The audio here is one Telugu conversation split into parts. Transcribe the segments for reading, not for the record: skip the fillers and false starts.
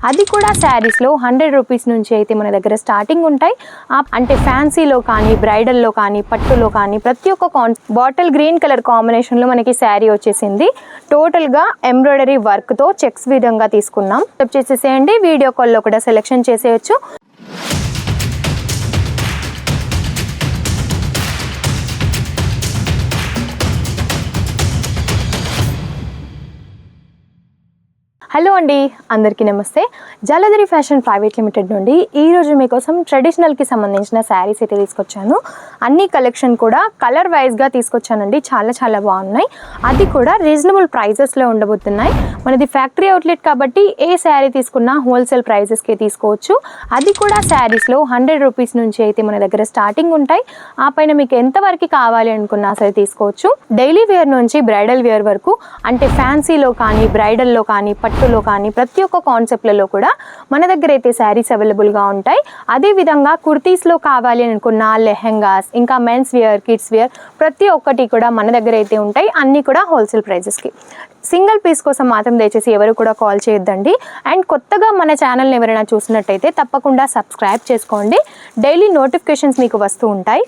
అది కూడా శారీస్లో 100 రూపీస్ నుంచి అయితే మన దగ్గర స్టార్టింగ్ ఉంటాయి. అంటే ఫ్యాన్సీలో కానీ, బ్రైడల్లో కానీ, పట్టులో కానీ ప్రతి ఒక్క బాటిల్ గ్రీన్ కలర్ కాంబినేషన్లో మనకి శారీ వచ్చేసింది. టోటల్గా ఎంబ్రాయిడరీ వర్క్తో చెక్స్ విధంగా తీసుకున్నాం. చేసేసేయండి, వీడియో కాల్లో కూడా సెలెక్షన్ చేసేయచ్చు. హలో అండి, అందరికీ నమస్తే. జలధరి ఫ్యాషన్ ప్రైవేట్ లిమిటెడ్ నుండి ఈరోజు మీకోసం ట్రెడిషనల్కి సంబంధించిన శారీస్ అయితే తీసుకొచ్చాను. అన్ని కలెక్షన్ కూడా కలర్ వైజ్గా తీసుకొచ్చానండి. చాలా బాగున్నాయి. అది కూడా రీజనబుల్ ప్రైజెస్లో ఉండబోతున్నాయి. మనది ఫ్యాక్టరీ అవుట్లెట్ కాబట్టి ఏ శారీ తీసుకున్నా హోల్సేల్ ప్రైజెస్కి తీసుకోవచ్చు. అది కూడా శారీస్లో 100 రూపీస్ నుంచి అయితే మన దగ్గర స్టార్టింగ్ ఉంటాయి. ఆ పైన మీకు ఎంతవరకు కావాలి అనుకున్నా సరే తీసుకోవచ్చు. డైలీ వేర్ నుంచి బ్రైడల్ వేర్ వరకు, అంటే ఫ్యాన్సీలో కానీ, బ్రైడల్లో కానీ, పట్టులో కానీ ప్రతి ఒక్క కాన్సెప్ట్లలో కూడా మన దగ్గర అయితే శారీస్ అవైలబుల్గా ఉంటాయి. అదేవిధంగా కుర్తీస్లో కావాలి అనుకున్న లెహెంగాస్, ఇంకా మెన్స్ వేర్, కిడ్స్ వేర్ ప్రతి ఒక్కటి కూడా మన దగ్గర అయితే ఉంటాయి. అన్నీ కూడా హోల్సేల్ ప్రైజెస్కి. సింగిల్ పీస్ కోసం మాత్రం దయచేసి ఎవరు కూడా కాల్ చేయొద్దండి. అండ్ కొత్తగా మన ఛానల్ని ఎవరైనా చూసినట్టయితే తప్పకుండా సబ్స్క్రైబ్ చేసుకోండి. డైలీ నోటిఫికేషన్స్ మీకు వస్తూ ఉంటాయి.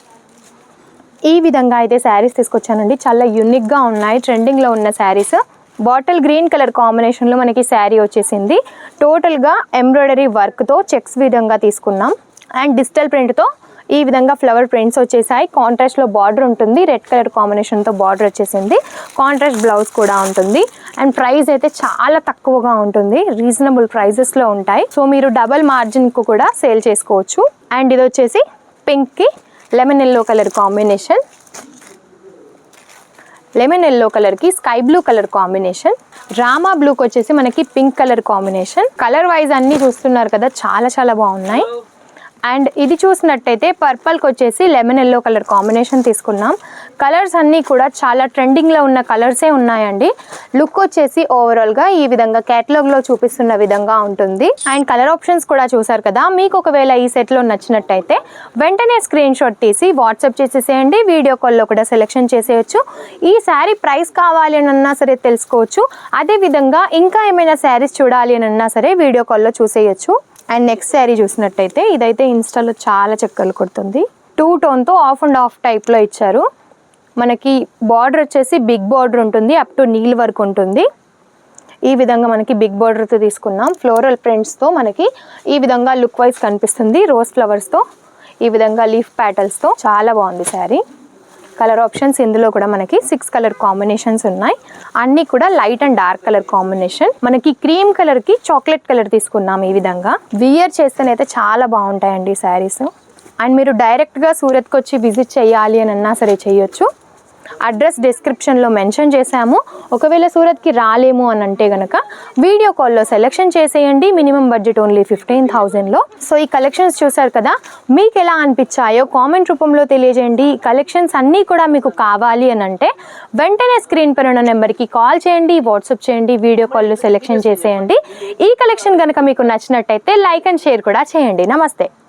ఈ విధంగా అయితే శారీస్ తీసుకొచ్చానండి. చాలా యూనిక్గా ఉన్నాయి, ట్రెండింగ్లో ఉన్న శారీస్. బాటిల్ గ్రీన్ కలర్ కాంబినేషన్లో మనకి శారీ వచ్చేసింది. టోటల్గా ఎంబ్రాయిడరీ వర్క్తో చెక్స్ విధంగా తీసుకున్నాం. అండ్ డిజిటల్ ప్రింట్తో ఈ విధంగా ఫ్లవర్ ప్రింట్స్ వచ్చేసాయి. కాంట్రాస్ట్లో బార్డర్ ఉంటుంది, రెడ్ కలర్ కాంబినేషన్తో బార్డర్ వచ్చేసింది. కాంట్రాస్ట్ బ్లౌజ్ కూడా ఉంటుంది. అండ్ ప్రైస్ అయితే చాలా తక్కువగా ఉంటుంది, రీజనబుల్ ప్రైజెస్లో ఉంటాయి. సో మీరు డబల్ మార్జిన్కు కూడా సేల్ చేసుకోవచ్చు. అండ్ ఇది వచ్చేసి పింక్కి lemon yellow colour combination, lemon yellow కలర్కి స్కై బ్లూ కలర్ కాంబినేషన్, రామా బ్లూకి వచ్చేసి మనకి pink colour combination. Colour wise అన్నీ చూస్తున్నారు కదా, చాలా బాగున్నాయి. అండ్ ఇది చూసినట్టయితే పర్పల్కి వచ్చేసి లెమన్ ఎల్లో కలర్ కాంబినేషన్ తీసుకున్నాం. కలర్స్ అన్నీ కూడా చాలా ట్రెండింగ్లో ఉన్న కలర్సే ఉన్నాయండి. లుక్ వచ్చేసి ఓవరాల్గా ఈ విధంగా క్యాటలాగ్లో చూపిస్తున్న విధంగా ఉంటుంది. అండ్ కలర్ ఆప్షన్స్ కూడా చూసారు కదా. మీకు ఒకవేళ ఈ సెట్లో నచ్చినట్టయితే వెంటనే స్క్రీన్ షాట్ తీసి వాట్సాప్ చేసేసేయండి. వీడియో కాల్లో కూడా సెలెక్షన్ చేసేయచ్చు. ఈ శారీ ప్రైస్ కావాలి అని అన్నా సరే తెలుసుకోవచ్చు. అదేవిధంగా ఇంకా ఏమైనా శారీస్ చూడాలి అని అన్నా సరే వీడియో కాల్లో చూసేయచ్చు. అండ్ నెక్స్ట్ శారీ చూసినట్టయితే ఇదైతే ఇన్స్టాలో చాలా చక్కలు కొడుతుంది. 2 టోన్తో ఆఫ్ అండ్ ఆఫ్ టైప్లో ఇచ్చారు. మనకి బార్డర్ వచ్చేసి బిగ్ బార్డర్ ఉంటుంది, అప్ టు నీల్ వరకు ఉంటుంది. ఈ విధంగా మనకి బిగ్ బార్డర్తో తీసుకున్నాం. ఫ్లోరల్ ప్రింట్స్తో మనకి ఈ విధంగా లుక్ వైజ్ కనిపిస్తుంది. రోజ్ ఫ్లవర్స్తో ఈ విధంగా లీఫ్ ప్యాటల్స్తో చాలా బాగుంది శారీ. కలర్ ఆప్షన్స్ ఇందులో కూడా మనకి 6 కలర్ కాంబినేషన్స్ ఉన్నాయి. అన్నీ కూడా light and dark colour combination. మనకి క్రీమ్ కలర్కి చాక్లెట్ కలర్ తీసుకున్నాం. ఈ విధంగా వియర్ చేస్తేనైతే చాలా బాగుంటాయండి ఈ శారీస్. అండ్ మీరు డైరెక్ట్గా సూరత్కి వచ్చి విజిట్ చేయాలి అని అన్నా సరే చేయొచ్చు. అడ్రస్ డిస్క్రిప్షన్లో మెన్షన్ చేశాము. ఒకవేళ సూరత్కి రాలేము అని అంటే కనుక వీడియో కాల్లో సెలెక్షన్ చేసేయండి. మినిమం బడ్జెట్ ఓన్లీ 15,000లో. సో ఈ కలెక్షన్స్ చూసారు కదా, మీకు ఎలా అనిపించాయో కామెంట్ రూపంలో తెలియజేయండి. ఈ కలెక్షన్స్ అన్నీ కూడా మీకు కావాలి అని అంటే వెంటనే స్క్రీన్ పైన ఉన్న నెంబర్కి కాల్ చేయండి, వాట్సాప్ చేయండి, వీడియో కాల్లో సెలెక్షన్ చేసేయండి. ఈ కలెక్షన్ కనుక మీకు నచ్చినట్టయితే లైక్ అండ్ షేర్ కూడా చేయండి. నమస్తే.